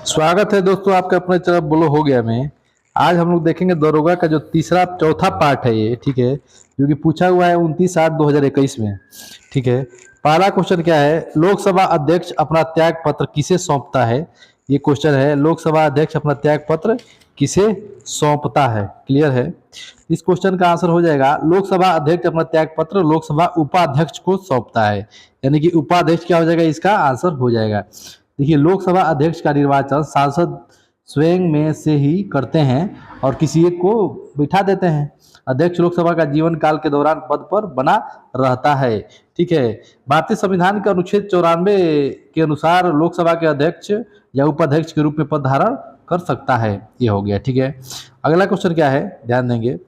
स्वागत है दोस्तों आपका अपने तरफ बोलो हो गया में। आज हम लोग देखेंगे दरोगा का जो तीसरा चौथा पार्ट है ये, ठीक है, जो कि पूछा हुआ है 29/8/2021 में। ठीक है, पहला क्वेश्चन क्या है, लोकसभा अध्यक्ष अपना त्याग पत्र किसे सौंपता है। ये क्वेश्चन है, लोकसभा अध्यक्ष अपना त्याग पत्र किसे सौंपता है। क्लियर है। इस क्वेश्चन का आंसर हो जाएगा, लोकसभा अध्यक्ष अपना त्याग पत्र लोकसभा उपाध्यक्ष को सौंपता है। यानी कि उपाध्यक्ष क्या हो जाएगा, इसका आंसर हो जाएगा। देखिए, लोकसभा अध्यक्ष का निर्वाचन सांसद स्वयं में से ही करते हैं और किसी एक को बिठा देते हैं। अध्यक्ष लोकसभा का जीवन काल के दौरान पद पर बना रहता है। ठीक है, भारतीय संविधान के अनुच्छेद 94 के अनुसार लोकसभा के अध्यक्ष या उपाध्यक्ष के रूप में पद धारण कर सकता है। ये हो गया। ठीक है, अगला क्वेश्चन क्या है, ध्यान देंगे।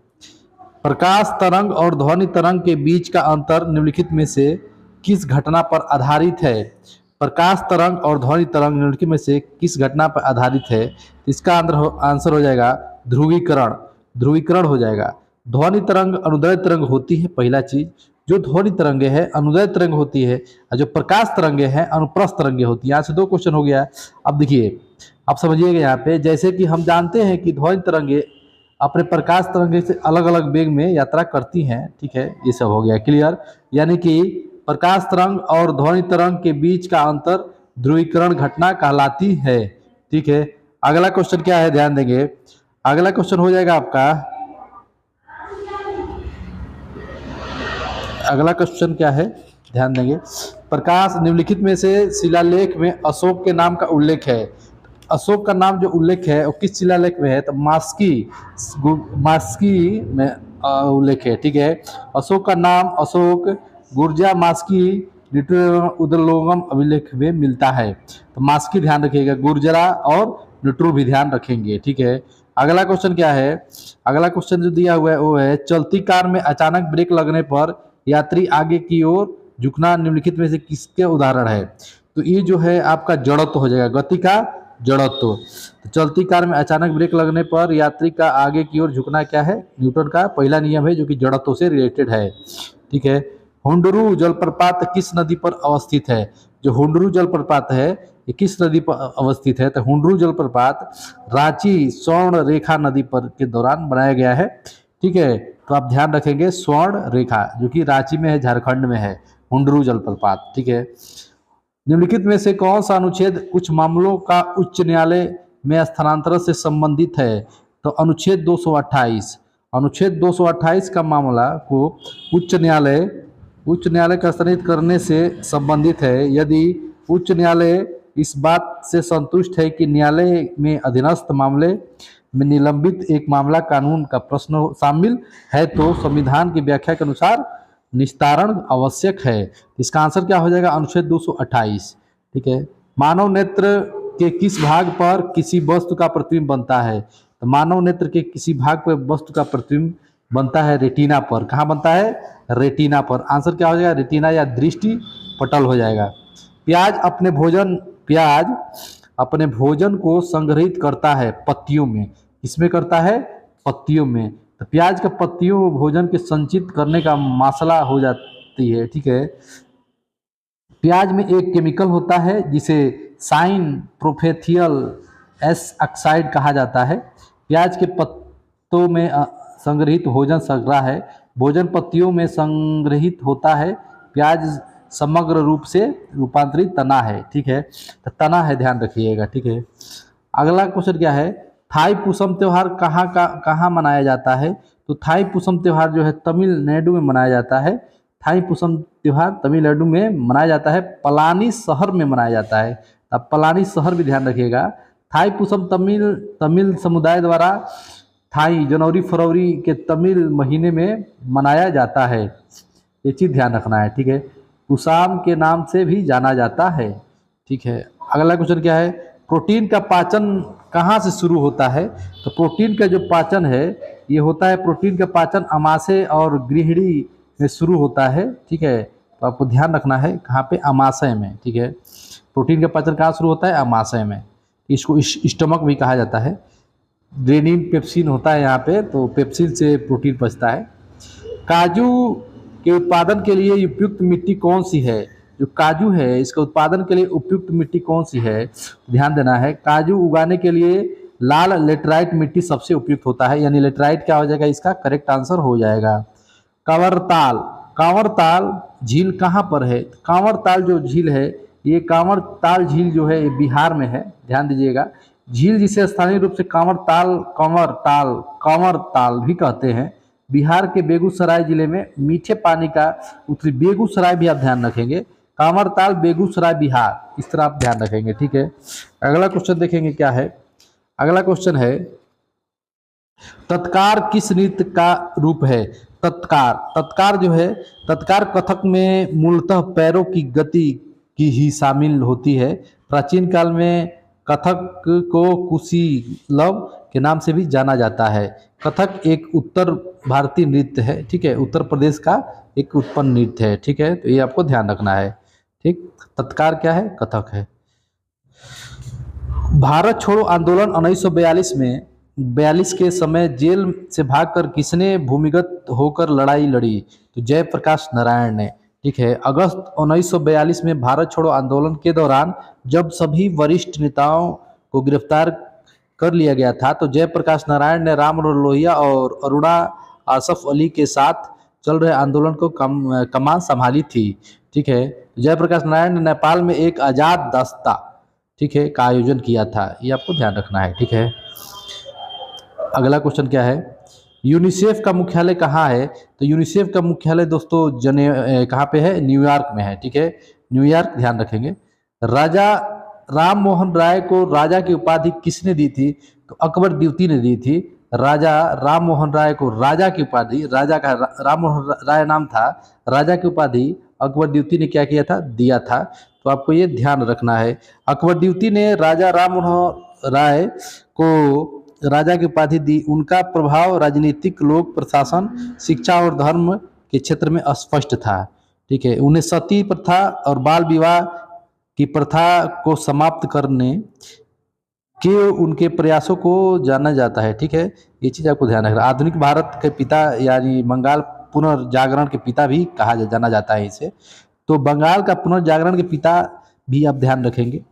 प्रकाश तरंग और ध्वनि तरंग के बीच का अंतर निम्नलिखित में से किस घटना पर आधारित है। प्रकाश तरंग और ध्वनि तरंग निम्नलिखित में से किस घटना पर आधारित है। इसका आंसर हो जाएगा ध्रुवीकरण। ध्रुवीकरण हो जाएगा। ध्वनि तरंग अनुदैर्ध्य तरंग होती है, पहला चीज। जो ध्वनि तरंगे है अनुदैर्ध्य तरंग होती है और जो प्रकाश तरंगे हैं अनुप्रस्थ तरंगे होती है। यहाँ से दो क्वेश्चन हो गया। अब देखिए, आप समझिएगा यहाँ पे, जैसे कि हम जानते हैं कि ध्वनि तरंगे अपने प्रकाश तरंगे से अलग अलग वेग में यात्रा करती हैं। ठीक है, ये सब हो गया क्लियर। यानी कि प्रकाश तरंग और ध्वनि तरंग के बीच का अंतर ध्रुवीकरण घटना कहलाती है। ठीक है, अगला क्वेश्चन क्या है, ध्यान देंगे। अगला क्वेश्चन हो जाएगा आपका, अगला क्वेश्चन क्या है, ध्यान देंगे। प्रकाश निम्नलिखित में से शिलालेख में अशोक के नाम का उल्लेख है। अशोक का नाम जो उल्लेख है वो किस शिलालेख में है, तो मास्की में उल्लेख है। ठीक है, अशोक का नाम अशोक गुर्जा मास्की उदलोगम अभिलेख में मिलता है। तो मास्की ध्यान रखिएगा, गुर्जरा और निट्रू भी ध्यान रखेंगे। ठीक है, अगला क्वेश्चन क्या है, अगला क्वेश्चन जो दिया हुआ है वो है, चलती कार में अचानक ब्रेक लगने पर यात्री आगे की ओर झुकना निम्नलिखित में से किसके उदाहरण है। तो ये जो है आपका जड़त्व हो जाएगा, गति का जड़त्व। तो चलती कार में अचानक ब्रेक लगने पर यात्री का आगे की ओर झुकना क्या है, न्यूटन का पहला नियम है जो कि जड़त्व से रिलेटेड है। ठीक है, हुंडरू जलप्रपात किस नदी पर अवस्थित है। जो हुंडरू जलप्रपात है ये किस नदी पर अवस्थित है, तो हुंडरू जलप्रपात रांची स्वर्ण रेखा नदी पर के दौरान बनाया गया है। ठीक है, तो आप ध्यान रखेंगे स्वर्ण रेखा जो कि रांची में है, झारखंड में है हुंडरू जलप्रपात। ठीक है, निम्नलिखित में से कौन सा अनुच्छेद कुछ मामलों का उच्च न्यायालय में स्थानांतरण से संबंधित है। तो अनुच्छेद 228, अनुच्छेद 228 का मामला को उच्च न्यायालय का स्थानांतरित करने से संबंधित है यदि उच्च न्यायालय इस बात से संतुष्ट है कि न्यायालय में अधीनस्थ मामले में निलंबित एक मामला कानून का प्रश्न शामिल है तो संविधान की व्याख्या के अनुसार निस्तारण आवश्यक है। इसका आंसर क्या हो जाएगा, अनुच्छेद 228। ठीक है, मानव नेत्र के किस भाग पर किसी वस्तु का प्रतिबिंब बनता है। तो मानव नेत्र के किसी भाग पर वस्तु का प्रतिबिंब बनता है रेटिना पर। कहाँ बनता है, रेटिना पर। आंसर क्या हो जाएगा, रेटिना या दृष्टि पटल हो जाएगा। प्याज अपने भोजन को संग्रहित करता है पत्तियों में। किसमें करता है, पत्तियों में। तो प्याज का पत्तियों में भोजन के संचित करने का मसला हो जाती है। ठीक है, प्याज में एक केमिकल होता है जिसे साइन प्रोफेथियल एस ऑक्साइड कहा जाता है। प्याज के पत्तों में संग्रहित भोजन संग्रह है, भोजन पत्तियों में संग्रहित होता है। प्याज समग्र रूप से रूपांतरित तना है। ठीक है, तो तना है, ध्यान रखिएगा। ठीक है, अगला क्वेश्चन क्या है, थाई पुसम त्यौहार कहाँ मनाया जाता है। तो थाई पुसम त्यौहार जो है तमिलनाडु में मनाया जाता है। थाई पुसम त्यौहार तमिलनाडु में मनाया जाता है, पलानी शहर में मनाया जाता है। अब पलानी शहर भी ध्यान रखिएगा। थाई पुसम तमिल समुदाय द्वारा थाई जनवरी फरवरी के तमिल महीने में मनाया जाता है। ये चीज़ ध्यान रखना है। ठीक है, पुसाम के नाम से भी जाना जाता है। ठीक है, अगला क्वेश्चन क्या है, प्रोटीन का पाचन कहाँ से शुरू होता है। तो प्रोटीन का जो पाचन है ये होता है, प्रोटीन का पाचन अमाशय और गृहिणी में शुरू होता है। ठीक है, तो आपको ध्यान रखना है कहाँ पे, अमाशय में। ठीक है, प्रोटीन का पाचन कहाँ शुरू होता है, अमाशय में। इसको स्टमक भी कहा जाता है। ग्रेनिन पेप्सिन होता है यहाँ पे, तो पेप्सिन से प्रोटीन पचता है। काजू के उत्पादन के लिए उपयुक्त मिट्टी कौन सी है। जो काजू है इसका उत्पादन के लिए उपयुक्त मिट्टी कौन सी है? ध्यान देना है, काजू उगाने के लिए लाल लेटराइट मिट्टी सबसे उपयुक्त होता है, यानी लेटराइट क्या हो जाएगा, इसका करेक्ट आंसर हो जाएगा। कांवरताल, कांवरताल झील कहाँ पर है? कांवरताल जो झील है, ये कांवरताल झील जो है ये बिहार में है, ध्यान दीजिएगा। झील जिसे स्थानीय रूप से कांवरताल भी कहते हैं, बिहार के बेगूसराय जिले में मीठे पानी का उत्तरी, बेगूसराय भी आप ध्यान रखेंगे, कांवरताल बेगूसराय बिहार, इस तरह आप ध्यान रखेंगे, ठीक है। अगला क्वेश्चन देखेंगे क्या है। अगला क्वेश्चन है, तत्कार किस नृत्य का रूप है? तत्कार, तत्कार जो है, तत्कार कथक में मूलतः पैरों की गति की ही शामिल होती है। प्राचीन काल में कथक को कुशीलव के नाम से भी जाना जाता है। कथक एक उत्तर भारतीय नृत्य है, ठीक है, उत्तर प्रदेश का एक उत्पन्न नृत्य है, ठीक है, तो ये आपको ध्यान रखना है, ठीक। तत्कार क्या है? कथक है। भारत छोड़ो आंदोलन 1942 में 42 के समय जेल से भागकर किसने भूमिगत होकर लड़ाई लड़ी? तो जयप्रकाश नारायण ने, ठीक है। अगस्त 1942 में भारत छोड़ो आंदोलन के दौरान जब सभी वरिष्ठ नेताओं को गिरफ्तार कर लिया गया था तो जयप्रकाश नारायण ने राम लोहिया और अरुणा आसफ अली के साथ चल रहे आंदोलन को कमान संभाली थी, ठीक है। जयप्रकाश नारायण ने नेपाल में एक आज़ाद दस्ता, ठीक है, का आयोजन किया था, ये आपको ध्यान रखना है, ठीक है। अगला क्वेश्चन क्या है, यूनिसेफ का मुख्यालय कहाँ है? तो यूनिसेफ का मुख्यालय दोस्तों कहाँ पे है? न्यूयॉर्क में है, ठीक है, न्यूयॉर्क, ध्यान रखेंगे। राजा राम मोहन राय को राजा की उपाधि किसने दी थी? तो अकबर द्वितीय ने दी थी। राजा राम मोहन राय को राजा की उपाधि, राजा का राम मोहन राय नाम था, राजा की उपाधि अकबर द्वितीय ने क्या किया था? दिया था, तो आपको ये ध्यान रखना है। अकबर द्वितीय ने राजा राम मनोहर राय को राजा की उपाधि दी। उनका प्रभाव राजनीतिक, लोक प्रशासन, शिक्षा और धर्म के क्षेत्र में स्पष्ट था, ठीक है। उन्हें सती प्रथा और बाल विवाह की प्रथा को समाप्त करने के उनके प्रयासों को जाना जाता है, ठीक है, ये चीज़ आपको ध्यान रखना। आधुनिक भारत के पिता यानी बंगाल पुनर्जागरण के पिता भी कहा जाना जाता है इसे, तो बंगाल का पुनर्जागरण के पिता भी आप ध्यान रखेंगे।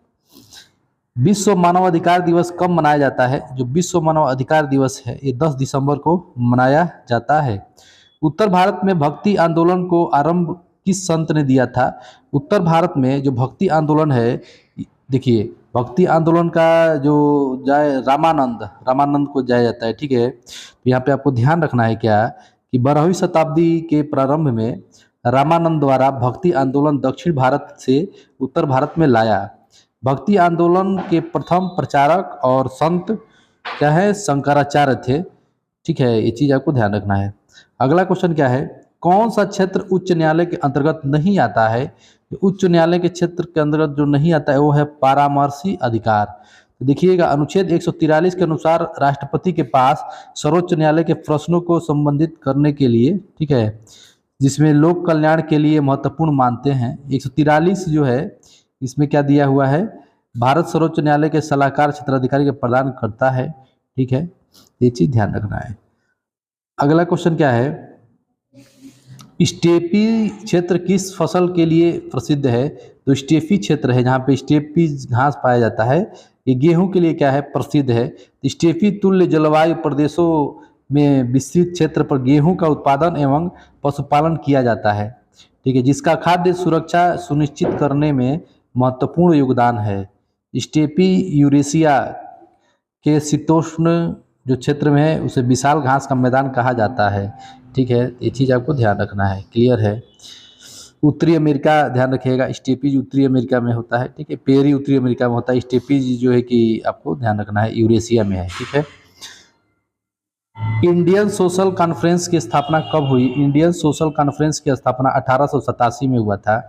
विश्व मानवाधिकार दिवस कब मनाया जाता है? जो विश्व मानवाधिकार दिवस है ये 10 दिसंबर को मनाया जाता है। उत्तर भारत में भक्ति आंदोलन को आरंभ किस संत ने दिया था? उत्तर भारत में जो भक्ति आंदोलन है, देखिए भक्ति आंदोलन का जो रामानंद को जाया जाता है, ठीक है। तो यहाँ पे आपको ध्यान रखना है क्या कि 12वीं शताब्दी के प्रारंभ में रामानंद द्वारा भक्ति आंदोलन दक्षिण भारत से उत्तर भारत में लाया। भक्ति आंदोलन के प्रथम प्रचारक और संत क्या है? शंकराचार्य थे, ठीक है, ये चीज़ आपको ध्यान रखना है। अगला क्वेश्चन क्या है, कौन सा क्षेत्र उच्च न्यायालय के अंतर्गत नहीं आता है? उच्च न्यायालय के क्षेत्र के अंतर्गत जो नहीं आता है वो है परामर्शी अधिकार। तो देखिएगा, अनुच्छेद 143 के अनुसार राष्ट्रपति के पास सर्वोच्च न्यायालय के प्रश्नों को संबंधित करने के लिए, ठीक है, जिसमें लोक कल्याण के लिए महत्वपूर्ण मानते हैं, 143 जो है इसमें क्या दिया हुआ है? भारत सर्वोच्च न्यायालय के सलाहकार क्षेत्राधिकारी का प्रदान करता है, ठीक है, ये चीज ध्यान रखना है। अगला क्वेश्चन क्या है, स्टेपी क्षेत्र किस फसल के लिए प्रसिद्ध है? तो स्टेपी क्षेत्र है जहाँ पे स्टेपी घास पाया जाता है, ये गेहूं के लिए क्या है? प्रसिद्ध है। स्टेपी तुल्य जलवायु प्रदेशों में विस्तृत क्षेत्र पर गेहूं का उत्पादन एवं पशुपालन किया जाता है, ठीक है, जिसका खाद्य सुरक्षा सुनिश्चित करने में महत्वपूर्ण योगदान है। स्टेपी यूरेशिया के शीतोष्ण जो क्षेत्र में है उसे विशाल घास का मैदान कहा जाता है, ठीक है, ये चीज़ आपको ध्यान रखना है, क्लियर है। उत्तरी अमेरिका ध्यान रखिएगा, स्टेपीज उत्तरी अमेरिका में होता है, ठीक है, पेरी उत्तरी अमेरिका में होता है, स्टेपीज जो है कि आपको ध्यान रखना है यूरेशिया में है, ठीक है। इंडियन सोशल कॉन्फ्रेंस की स्थापना कब हुई? इंडियन सोशल कॉन्फ्रेंस की स्थापना 1887 में हुआ था।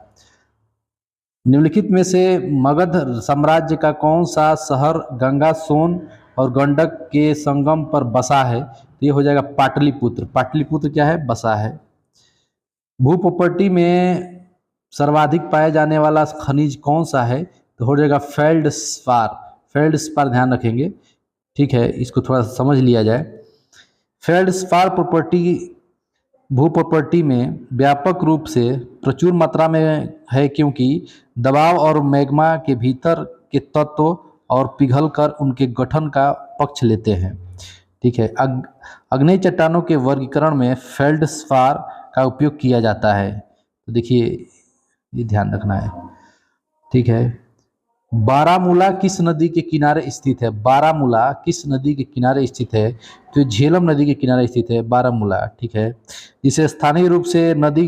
निम्नलिखित में से मगध साम्राज्य का कौन सा शहर गंगा, सोन और गंडक के संगम पर बसा है? तो ये हो जाएगा पाटलिपुत्र। पाटलिपुत्र क्या है? बसा है। भूप्रॉपर्टी में सर्वाधिक पाया जाने वाला खनिज कौन सा है? तो हो जाएगा फेल्डस्पार। फेल्डस्पार ध्यान रखेंगे, ठीक है, इसको थोड़ा सा समझ लिया जाए। फेल्डस्पार प्रॉपर्टी भू प्रॉपर्टी में व्यापक रूप से प्रचुर मात्रा में है, क्योंकि दबाव और मैग्मा के भीतर के तत्व और पिघलकर उनके गठन का पक्ष लेते हैं। ठीक है। अग्नेय चट्टानों के वर्गीकरण में फेल्डस्पार का उपयोग किया जाता है। तो देखिए, ये ध्यान रखना है। ठीक है। बारामूला किस नदी के किनारे स्थित है? बारामूला किस नदी के किनारे स्थित है? तो ये झेलम नदी के किनारे स्थित है बारामूला। ठीक है। इसे स्थानीय रूप से नदी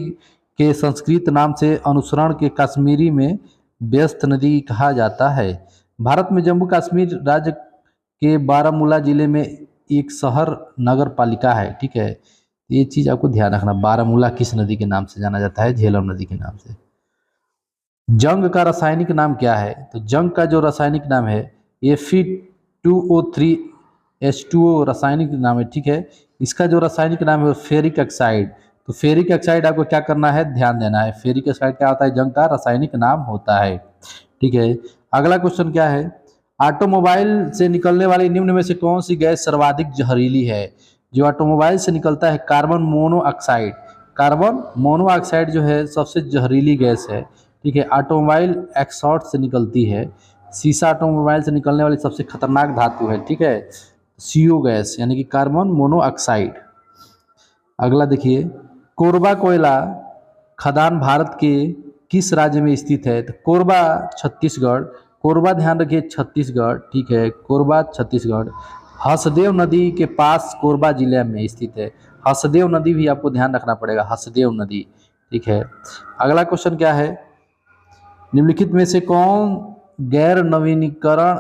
के संस्कृत नाम से अनुसरण के कश्मीरी में व्यस्त नदी कहा जाता है। भारत में जम्मू कश्मीर राज्य के बारामूला जिले में एक शहर नगर पालिका है। ठीक है। ये चीज़ आपको ध्यान रखना, बारामूला किस नदी के नाम से जाना जाता है? झेलम नदी के नाम से। जंग का रासायनिक नाम क्या है? तो जंग का जो रासायनिक नाम है Fe2O3H2O रासायनिक नाम है। ठीक है। इसका जो रासायनिक नाम है फेरिक ऑक्साइड। तो फेरिक ऑक्साइड आपको क्या करना है, ध्यान देना है। फेरिक ऑक्साइड क्या होता है? जंग का रासायनिक नाम होता है। ठीक है। अगला क्वेश्चन क्या है? ऑटोमोबाइल से निकलने वाली निम्न में से कौन सी गैस सर्वाधिक जहरीली है? जो ऑटोमोबाइल से निकलता है कार्बन मोनोऑक्साइड। कार्बन मोनोऑक्साइड जो है सबसे जहरीली गैस है। ठीक है। ऑटोमोबाइल एग्जॉस्ट से निकलती है। शीशा ऑटोमोबाइल से निकलने वाली सबसे खतरनाक धातु है। ठीक है। CO गैस यानी कि कार्बन मोनोऑक्साइड। अगला देखिए, कोरबा कोयला खदान भारत के किस राज्य में स्थित है? तो कोरबा छत्तीसगढ़। कोरबा ध्यान रखिए, छत्तीसगढ़। ठीक है। कोरबा छत्तीसगढ़। हसदेव नदी के पास कोरबा जिले में स्थित है। हसदेव नदी भी आपको ध्यान रखना पड़ेगा, हसदेव नदी। ठीक है। अगला क्वेश्चन क्या है? निम्नलिखित में से कौन गैर नवीनीकरण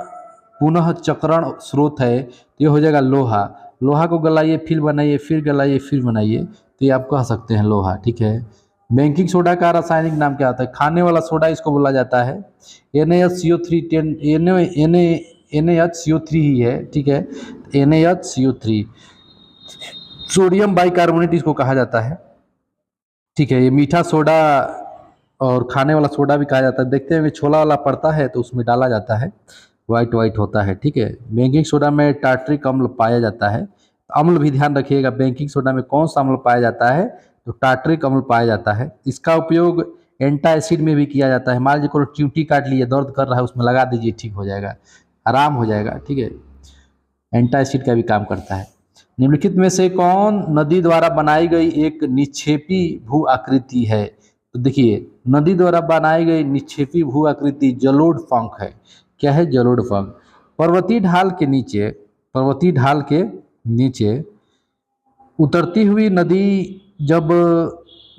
पुनः चक्रण स्रोत है? तो ये हो जाएगा लोहा। लोहा को गलाइए फिर बनाइए, फिर गलाइए फिर बनाइए, तो ये आप कह सकते हैं लोहा। ठीक है। बेकिंग सोडा का रासायनिक नाम क्या होता है? खाने वाला सोडा इसको बोला जाता है। NaHCO3 ही है। ठीक है। NaHCO3 सोडियम बाइकार्बोनेट इसको कहा जाता है। ठीक है। ये मीठा सोडा और खाने वाला सोडा भी कहा जाता है। देखते हैं, छोला वाला पड़ता है तो उसमें डाला जाता है, वाइट वाइट होता है। ठीक है। बेकिंग सोडा में टार्ट्रिक अम्ल पाया जाता है। अम्ल भी ध्यान रखिएगा, बेकिंग सोडा में कौन सा अम्ल पाया जाता है? तो टार्ट्रिक अम्ल पाया जाता है। इसका उपयोग एंटासिड में भी किया जाता है। मान लीजिए कोई च्यूटी काट लिए, दर्द कर रहा है, उसमें लगा दीजिए, ठीक हो जाएगा, आराम हो जाएगा। ठीक है। एंटासिड का भी काम करता है। निम्नलिखित में से कौन नदी द्वारा बनाई गई एक निक्षेपी भू आकृति है? तो देखिए, नदी द्वारा बनाई गई निक्षेपी भू आकृति जलोढ़ पंख है। क्या है? जलोढ़ पंख। पर्वतीय ढाल के नीचे उतरती हुई नदी जब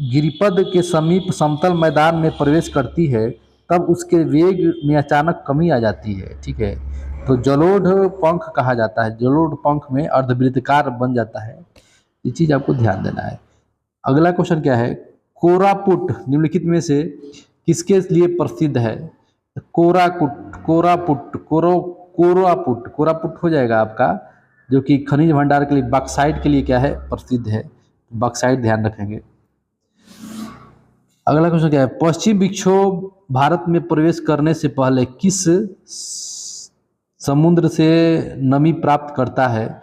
गिरिपद के समीप समतल मैदान में प्रवेश करती है, तब उसके वेग में अचानक कमी आ जाती है। ठीक है। तो जलोढ़ पंख कहा जाता है। जलोढ़ पंख में अर्धवृत्ताकार बन जाता है। ये चीज़ आपको ध्यान देना है। अगला क्वेश्चन क्या है? कोरापुट निम्नलिखित में से किसके लिए प्रसिद्ध है? कोरापुट हो जाएगा आपका, जो कि खनिज भंडार के लिए, बॉक्साइट के लिए क्या है? प्रसिद्ध है। बॉक्साइट ध्यान रखेंगे। अगला क्वेश्चन क्या है? पश्चिम विक्षोभ भारत में प्रवेश करने से पहले किस समुद्र से नमी प्राप्त करता है?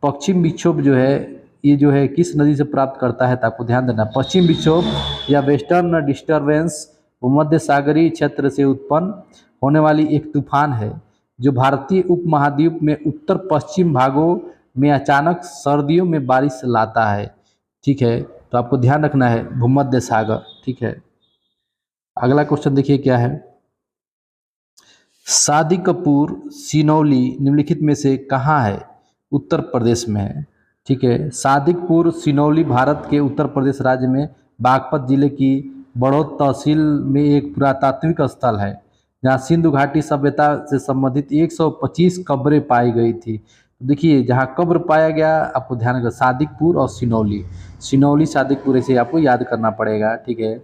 पश्चिम विक्षोभ जो है, ये जो है किस नदी से प्राप्त करता है? तो आपको ध्यान देना, पश्चिम विक्षोभ या वेस्टर्न डिस्टर्बेंस भूमध्य सागरीय क्षेत्र से उत्पन्न होने वाली एक तूफान है, जो भारतीय उपमहाद्वीप में उत्तर पश्चिम भागों में अचानक सर्दियों में बारिश लाता है। ठीक है। तो आपको ध्यान रखना है, भूमध्य सागर। ठीक है। अगला क्वेश्चन देखिए क्या है? सादीकपुर सिनौली निम्नलिखित में से कहाँ है? उत्तर प्रदेश में है। ठीक है। सादिकपुर सिनौली भारत के उत्तर प्रदेश राज्य में बागपत जिले की बड़ौद तहसील में एक पुरातात्विक स्थल है, जहाँ सिंधु घाटी सभ्यता से संबंधित 125 कब्रें पाई गई थी। देखिए, जहाँ कब्र पाया गया, आपको ध्यान रखना, सादिकपुर और सिनौली सादिकपुर, ऐसे आपको याद करना पड़ेगा। ठीक है।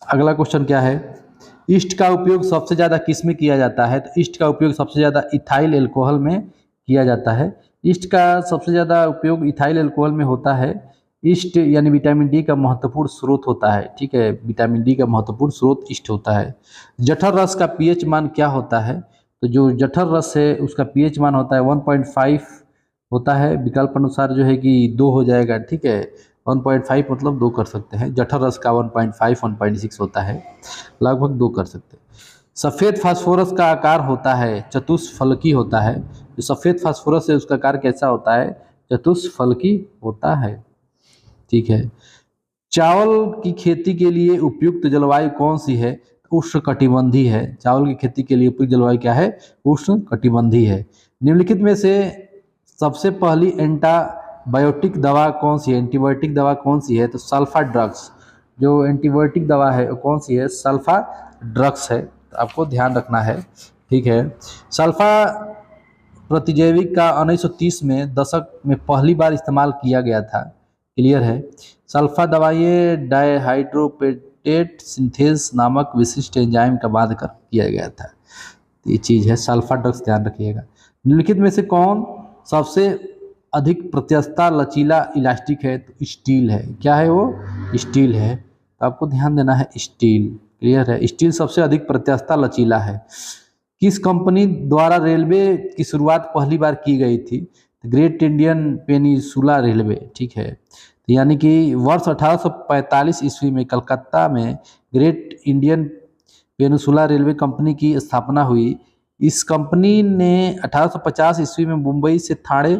अगला क्वेश्चन क्या है? ईस्ट का उपयोग सबसे ज़्यादा किस में किया जाता है? तो ईस्ट का उपयोग सबसे ज़्यादा इथाइल एल्कोहल में किया जाता है। ईस्ट का सबसे ज़्यादा उपयोग इथाइल एल्कोहल में होता है। ईस्ट यानी विटामिन डी का महत्वपूर्ण स्रोत होता है। ठीक है। विटामिन डी का महत्वपूर्ण स्रोत ईस्ट होता है। जठर रस का पीएच मान क्या होता है? तो जो जठर रस है उसका पीएच मान होता है 1.5 होता है। विकल्प अनुसार जो है कि 2 हो जाएगा। ठीक है। 1.5 मतलब 2 कर सकते हैं। जठर रस का 1.5 1.6 होता है, लगभग 2 कर सकते हैं। सफ़ेद फास्फोरस का आकार होता है चतुष्फलकी होता है। जो सफ़ेद फास्फोरस है उसका आकार कैसा होता है? चतुष्फलकी होता है। ठीक है। चावल की खेती के लिए उपयुक्त जलवायु कौन सी है? उष्णकटिबंधीय है। चावल की खेती के लिए उपयुक्त जलवायु क्या है? उष्णकटिबंधीय है। निम्नलिखित में से सबसे पहली एंटीबायोटिक दवा कौन सी है? एंटीबायोटिक दवा कौन सी है? तो सल्फा ड्रग्स। जो एंटीबायोटिक दवा है वो कौन सी है? सल्फा ड्रग्स है। तो आपको ध्यान रखना है। ठीक है। सल्फा प्रतिजैविक का 1930 में दशक में पहली बार इस्तेमाल किया गया था। क्लियर है। सल्फा दवाइयाँ डायहाइड्रोपेटेट सिंथेज नामक विशिष्ट एंजाइम का बाध कर किया गया था। तो ये चीज़ है सल्फा ड्रग्स, ध्यान रखिएगा। निम्नलिखित में से कौन सबसे अधिक प्रत्यस्ता लचीला इलास्टिक है? तो स्टील है। क्या है वो? स्टील है। तो आपको ध्यान देना है स्टील। क्लियर है। स्टील सबसे अधिक प्रत्यस्ता लचीला है। किस कंपनी द्वारा रेलवे की शुरुआत पहली बार की गई थी? Great Indian peninsula railway. ठीक है। तो यानी कि वर्ष 1845 ईस्वी में कलकत्ता में great Indian peninsula railway company की स्थापना हुई। इस कंपनी ने 1850 ईस्वी में मुंबई से ठाणे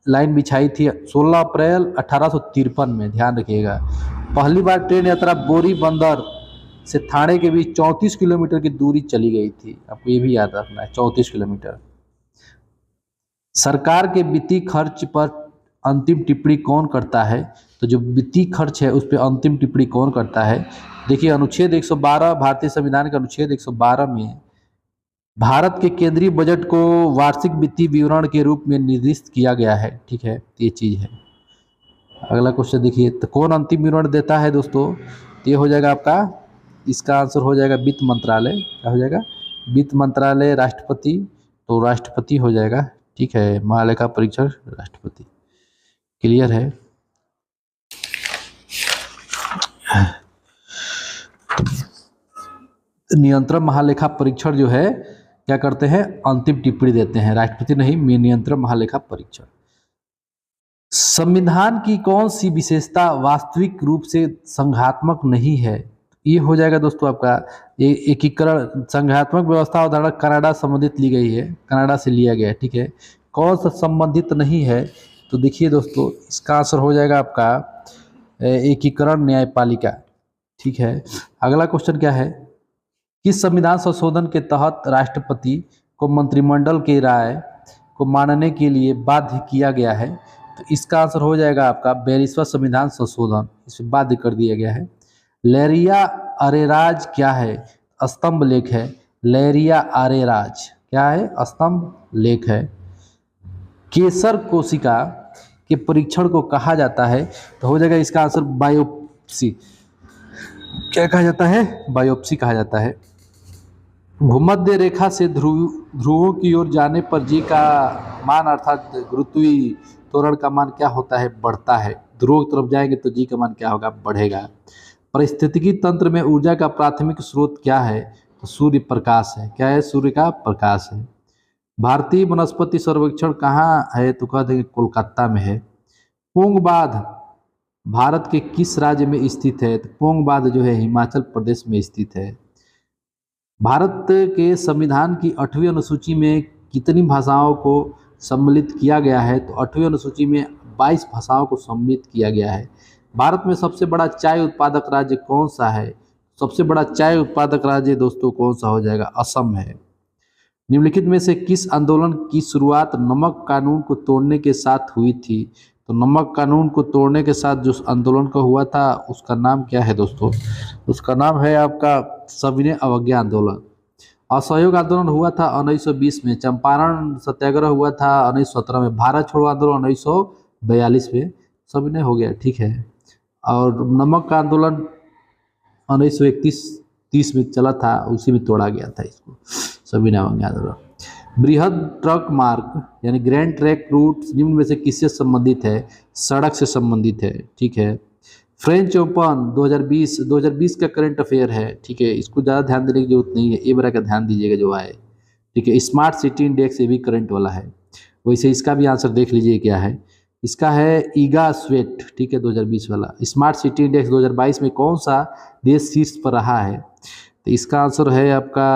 लाइन बिछाई थी 16 अप्रैल 1853 में। ध्यान रखिएगा। पहली बार ट्रेन यात्रा बोरी बंदर से ठाणे के बीच 34 किलोमीटर की दूरी चली गई थी। आपको ये भी याद रखना है, 34 किलोमीटर। सरकार के वित्तीय खर्च पर अंतिम टिप्पणी कौन करता है? तो जो वित्तीय खर्च है उस पर अंतिम टिप्पणी कौन करता है? देखिए अनुच्छेद 112 भारतीय संविधान के अनुच्छेद 112 में भारत के केंद्रीय बजट को वार्षिक वित्तीय विवरण के रूप में निर्दिष्ट किया गया है। ठीक है। ये चीज़ है। अगला क्वेश्चन देखिए, तो कौन अंतिम विवरण देता है दोस्तों? तो ये हो जाएगा आपका, इसका आंसर हो जाएगा वित्त मंत्रालय। क्या हो जाएगा? वित्त मंत्रालय। राष्ट्रपति, तो राष्ट्रपति हो जाएगा। ठीक है। महालेखा परीक्षक राष्ट्रपति। क्लियर है। नियंत्रण महालेखा परीक्षक जो है क्या करते हैं? अंतिम टिप्पणी देते हैं। राष्ट्रपति नहीं, नियंत्रण महालेखा परीक्षक। संविधान की कौन सी विशेषता वास्तविक रूप से संघात्मक नहीं है? ये हो जाएगा दोस्तों आपका एकीकरण। संघात्मक व्यवस्था अवधारणा कनाडा संबंधित ली गई है, कनाडा से लिया गया है। ठीक है। कौन सा संबंधित नहीं है? तो देखिए दोस्तों इसका आंसर हो जाएगा आपका एकीकरण न्यायपालिका। ठीक है। अगला क्वेश्चन क्या है? किस संविधान संशोधन के तहत राष्ट्रपति को मंत्रिमंडल की राय को मानने के लिए बाध्य किया गया है? तो इसका आंसर हो जाएगा आपका 42वां संविधान संशोधन, इसमें बाध्य कर दिया गया है। लहरिया अरेराज क्या है? स्तंभ लेख है। लहरिया अरेराज क्या है? स्तंभ लेख है। केसर कोशिका के परीक्षण को कहा जाता है? तो हो जाएगा इसका आंसर बायोप्सी। क्या कहा जाता है? बायोप्सी कहा जाता है। भूमध्य रेखा से ध्रुवों की ओर जाने पर जी का मान अर्थात गुरुत्वीय त्वरण का मान क्या होता है? बढ़ता है। ध्रुव की तरफ जाएंगे तो जी का मान क्या होगा? बढ़ेगा। पारिस्थितिकी तंत्र में ऊर्जा का प्राथमिक स्रोत क्या है? तो सूर्य प्रकाश है। क्या है? सूर्य का प्रकाश है। भारतीय वनस्पति सर्वेक्षण कहाँ है? तो कह देंगे कोलकाता में है। पोंग बांध भारत के किस राज्य में स्थित है? तो पोंग बांध जो है हिमाचल प्रदेश में स्थित है। भारत के संविधान की 8वीं अनुसूची में कितनी भाषाओं को सम्मिलित किया गया है? तो 8वीं अनुसूची में 22 भाषाओं को सम्मिलित किया गया है। भारत में सबसे बड़ा चाय उत्पादक राज्य कौन सा है? सबसे बड़ा चाय उत्पादक राज्य दोस्तों कौन सा हो जाएगा? असम है। निम्नलिखित में से किस आंदोलन की शुरुआत नमक कानून को तोड़ने के साथ हुई थी? तो नमक कानून को तोड़ने के साथ जो आंदोलन का हुआ था उसका नाम क्या है दोस्तों? उसका नाम है आपका सविनय अवज्ञा आंदोलन। असहयोग आंदोलन हुआ था 1920 में। चंपारण सत्याग्रह हुआ था 1917 में। भारत छोड़ो आंदोलन 1942 में। सविनय हो गया। ठीक है। और नमक का आंदोलन 1931-30 में चला था, उसी में तोड़ा गया था इसको, सविनय अवज्ञा आंदोलन। बृहद ट्रक मार्ग यानी ग्रैंड ट्रैक रूट निम्न में से किससे संबंधित है? सड़क से संबंधित है। ठीक है। फ्रेंच ओपन 2020 का करंट अफेयर है। ठीक है। इसको ज़्यादा ध्यान देने की जरूरत नहीं है, ये बार का ध्यान दीजिएगा जो आए। ठीक है। स्मार्ट सिटी इंडेक्स ये भी करंट वाला है। वैसे इसका भी आंसर देख लीजिए क्या है। इसका है ईगा स्वेट, ठीक है, 2020 वाला। स्मार्ट सिटी इंडेक्स 2022 में कौन सा देश शीर्ष पर रहा है? तो इसका आंसर है आपका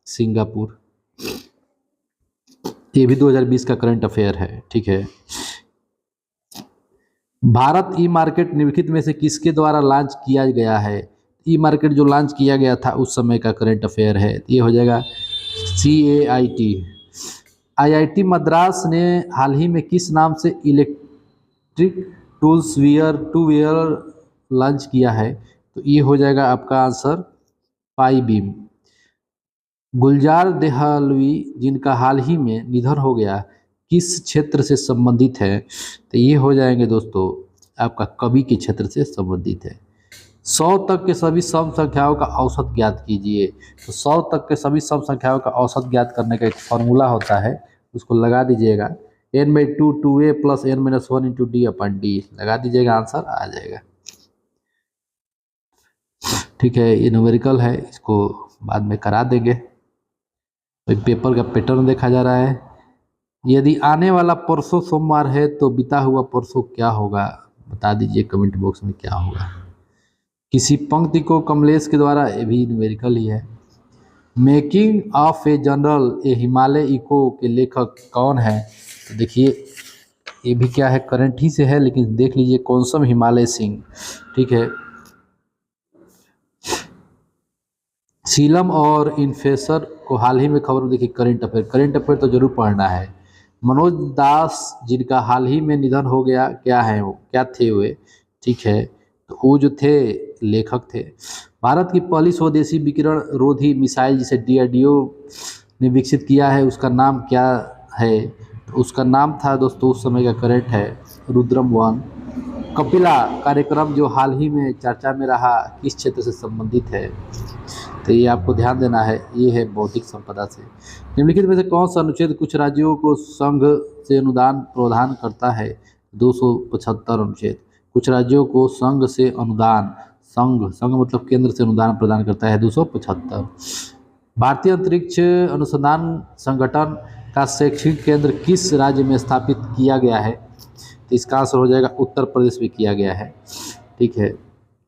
सिंगापुर। ये भी 2020 का करंट अफेयर है, ठीक है। भारत ई मार्केट निम्नलिखित में से किसके द्वारा लॉन्च किया गया है? ई मार्केट जो लॉन्च किया गया था उस समय का करंट अफेयर है, ये हो जाएगा CAIT। IIT मद्रास ने हाल ही में किस नाम से इलेक्ट्रिक टू व्हीलर लॉन्च किया है? तो ये हो जाएगा आपका आंसर पाई बीम। गुलजार देहलवी जिनका हाल ही में निधन हो गया, किस क्षेत्र से संबंधित है? तो ये हो जाएंगे दोस्तों आपका कवि के क्षेत्र से संबंधित है। 100 तक के सभी सम संख्याओं का औसत ज्ञात कीजिए। तो 100 तक के सभी सम संख्याओं का औसत ज्ञात करने का एक फॉर्मूला होता है, उसको लगा दीजिएगा। n/2 2a + n-1 × d/d लगा दीजिएगा, आंसर आ जाएगा। ठीक है, ये न्यूमेरिकल है, इसको बाद में करा देंगे। पेपर का पैटर्न देखा जा रहा है। यदि आने वाला परसों सोमवार है तो बीता हुआ परसों क्या होगा? बता दीजिए कमेंट बॉक्स में क्या होगा। किसी पंक्ति को कमलेश के द्वारा, ये भी न्यूमेरिकल ही है। Making of a general a Himalaya echo के लेखक कौन है? तो देखिए ये भी क्या है, करंट ही से है, लेकिन देख लीजिए कौनसम हिमालय सिंह, ठीक है। सीलम और इन्फेसर को हाल ही में खबर में, देखिए करंट अफेयर तो जरूर पढ़ना है। मनोज दास जिनका हाल ही में निधन हो गया, क्या है वो, क्या थे वे? ठीक है, तो वो जो थे लेखक थे। भारत की पहली स्वदेशी विकिरण रोधी मिसाइल जिसे DRDO ने विकसित किया है, उसका नाम क्या है? तो उसका नाम था दोस्तों, उस समय का करंट है, रुद्रम-1। कपिला कार्यक्रम जो हाल ही में चर्चा में रहा, किस क्षेत्र से संबंधित है? तो ये आपको ध्यान देना है, ये है बौद्धिक संपदा से। निम्नलिखित में से कौन सा अनुच्छेद कुछ राज्यों को संघ से अनुदान प्रदान करता है? 275 अनुच्छेद। कुछ राज्यों को संघ से अनुदान, संघ मतलब केंद्र से अनुदान प्रदान करता है, 275। भारतीय अंतरिक्ष अनुसंधान संगठन का शैक्षणिक केंद्र किस राज्य में स्थापित किया गया है? तो इसका आंसर हो जाएगा उत्तर प्रदेश में किया गया है, ठीक है।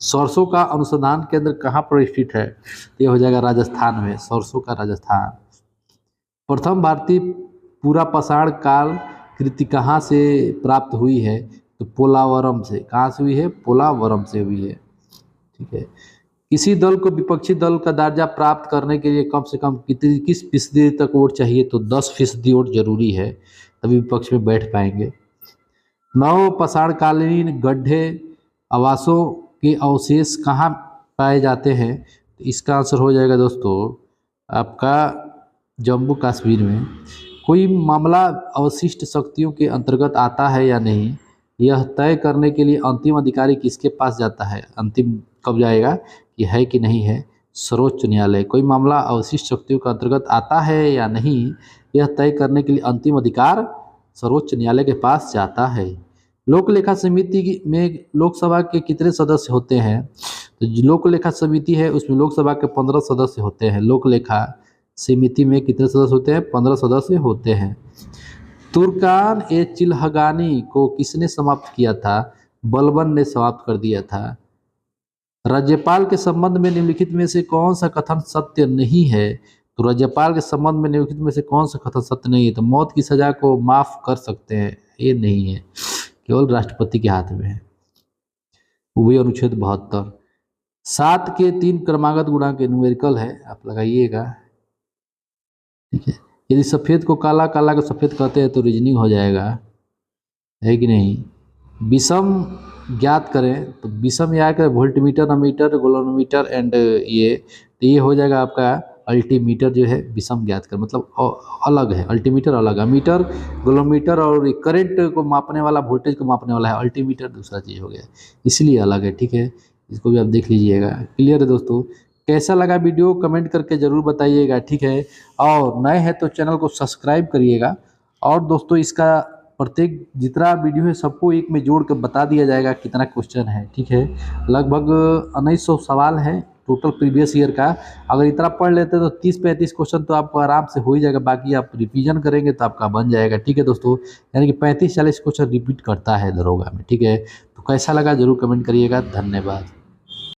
सरसों का अनुसंधान केंद्र कहाँ पर स्थित है? ये हो जाएगा राजस्थान में, सरसों का राजस्थान। प्रथम भारतीय पूरा पाषाण काल कृति कहाँ से प्राप्त हुई है? तो पोलावरम से। कहाँ से हुई है? पोलावरम से हुई है, ठीक है। किसी दल को विपक्षी दल का दर्जा प्राप्त करने के लिए कम से कम किस फीसदी तक वोट चाहिए? तो 10% वोट जरूरी है, तभी विपक्ष में बैठ पाएंगे। नव पाषाणकालीन गड्ढे आवासों के अवशेष कहाँ पाए जाते हैं? तो इसका आंसर हो जाएगा दोस्तों आपका जम्मू कश्मीर में। कोई मामला अवशिष्ट शक्तियों के अंतर्गत आता है या नहीं, यह तय करने के लिए अंतिम अधिकारी किसके पास जाता है? अंतिम कब जाएगा कि है कि नहीं है? सर्वोच्च न्यायालय। कोई मामला अवशिष्ट शक्तियों के अंतर्गत आता है या नहीं, यह तय करने के लिए अंतिम अधिकार सर्वोच्च न्यायालय के पास जाता है। लोक लेखा समिति में लोकसभा के कितने सदस्य होते हैं? तो जो लोक लेखा समिति है उसमें लोकसभा के 15 सदस्य होते हैं। लोक लेखा समिति में कितने सदस्य होते हैं? 15 सदस्य होते हैं। तुर्कान ए चिल्हगानी को किसने समाप्त किया था? बलबन ने समाप्त कर दिया था। राज्यपाल के संबंध में निम्नलिखित में से कौन सा कथन सत्य नहीं है? तो राज्यपाल के संबंध में निम्नलिखित में से कौन सा कथन सत्य नहीं है? तो मौत की सजा को माफ कर सकते हैं, ये नहीं है, केवल राष्ट्रपति के हाथ में है। वही अनुच्छेद 72। 7 के 3 क्रमागत गुणांक न्यूमेरिकल है, आप लगाइएगा, ठीक है। यदि सफ़ेद को काला, काला को सफ़ेद कहते हैं तो रीजनिंग हो जाएगा, है कि नहीं। विषम ज्ञात करें तो विषम याद करें, वोल्टमीटर, अमीटर, गोलोमीटर एंड ये हो जाएगा आपका अल्टीमीटर जो है विषम ज्ञात कर, मतलब अलग है। अल्टीमीटर अलग, अमीटर गोलोमीटर और करंट को मापने वाला, वोल्टेज को मापने वाला है। अल्टीमीटर दूसरा चीज़ हो गया, इसलिए अलग है, ठीक है। इसको भी आप देख लीजिएगा। क्लियर है दोस्तों? कैसा लगा वीडियो कमेंट करके ज़रूर बताइएगा, ठीक है। और नए हैं तो चैनल को सब्सक्राइब करिएगा। और दोस्तों इसका प्रत्येक जितना वीडियो है सबको एक में जोड़ कर बता दिया जाएगा कितना क्वेश्चन है, ठीक है। लगभग 1900 सवाल है टोटल प्रीवियस ईयर का अगर इतना पढ़ लेते तो 30-35 क्वेश्चन तो आपको आराम से हो ही जाएगा, बाकी आप रिवीजन करेंगे तो आपका बन जाएगा। ठीक है दोस्तों, यानी कि 35-40 क्वेश्चन रिपीट करता है दरोगा में। ठीक है, तो कैसा लगा ज़रूर कमेंट करिएगा। धन्यवाद।